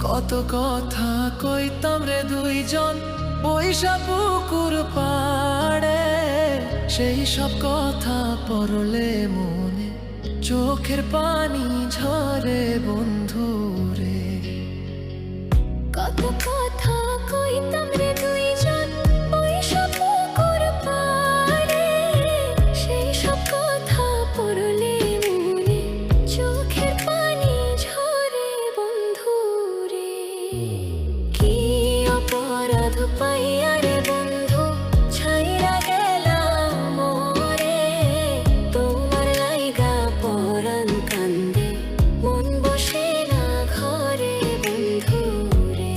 কত কথা কইতাম রে দুইজন বৈশা পুকুর পাড়ে, সেই সব কথা পড়লে মনে চোখের পানি ঝরে বন্ধু রে। কত কথা কইতাম রে দুইজন বৈশা পুকুর পাড়ে, সেই সব কথা পড়লে মনে চোখের পানি ঝরে বন্ধু রে। কি অপরাধ পাইয়া রে বন্ধু ছাইরা গেলাম মোরে, তোমার লাইগা পরাণ কান্দে মন বসে না ঘরে বন্ধু রে।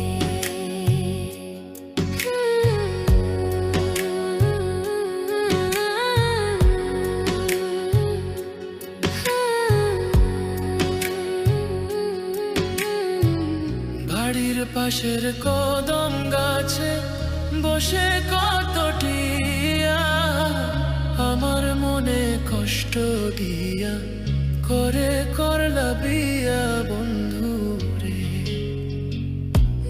বাড়ির পাশের কদম গাছে বসে কত টিয়া, আমার মনে কষ্ট দিয়া করে করলা বিয়া বন্ধু রে।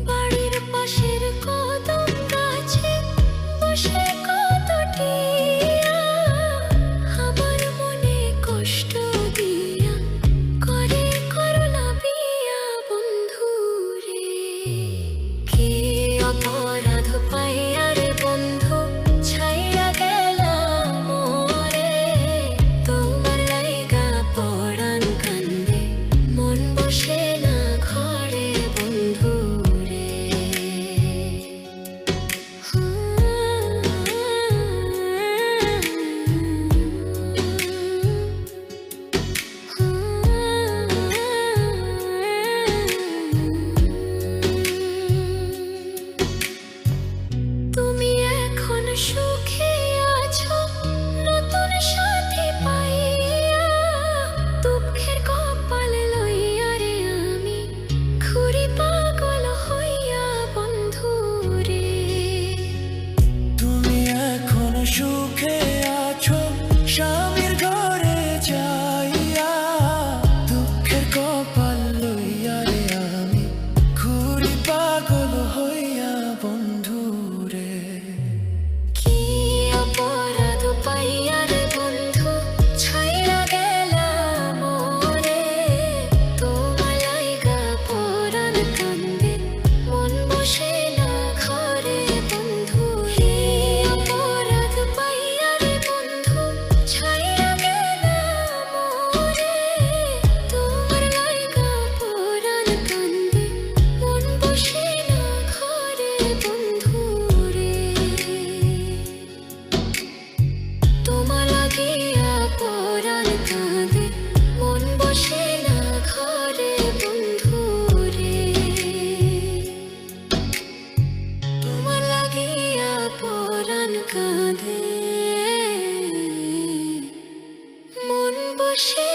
বাড়ির পাশের কদম গাছে বসে কত টিয়া, আমার মনে কষ্ট দিয়া করে করলা বিয়া বন্ধু রে। কি অপরাধ পাইয়া রে বন্ধু ছাইরা গেলাম মোরে, তোমার লাইগা পরাণ কান্দে মন বসে না ঘরে বন্ধু রে। তুমি এখন সুখে আছো নতুন সাথী পাইয়া, দুঃখের কপাল লইয়া রে আমি ঘুরি পাগল হইয়া বন্ধু রে। তুমি এখন সুখে আছো স্বামীর ঘরে যাইয়া, দুঃখের কপাল লইয়া রে আমি ঘুরি পাগল হইয়া বন্ধু রে। কি অপরাধ পাইয়া রে বন্ধু ছাইরা গেলাম মোরে, তোমার লাইগা পরাণ কান্দে মন বসে না ঘরে বন্ধু রে। অপরাধ পাইয়া রে বন্ধু ছাইরা গেলাম মোরে, তোমার লাইগা পরাণ কান্দে মন বসে না ঘরে বন্ধু রে। তোমার লাগিয়া পরাণ কাঁদে মন বসে না ঘরে বন্ধু রে। তোমার লাগিয়া পরাণ কাঁদে মন বসে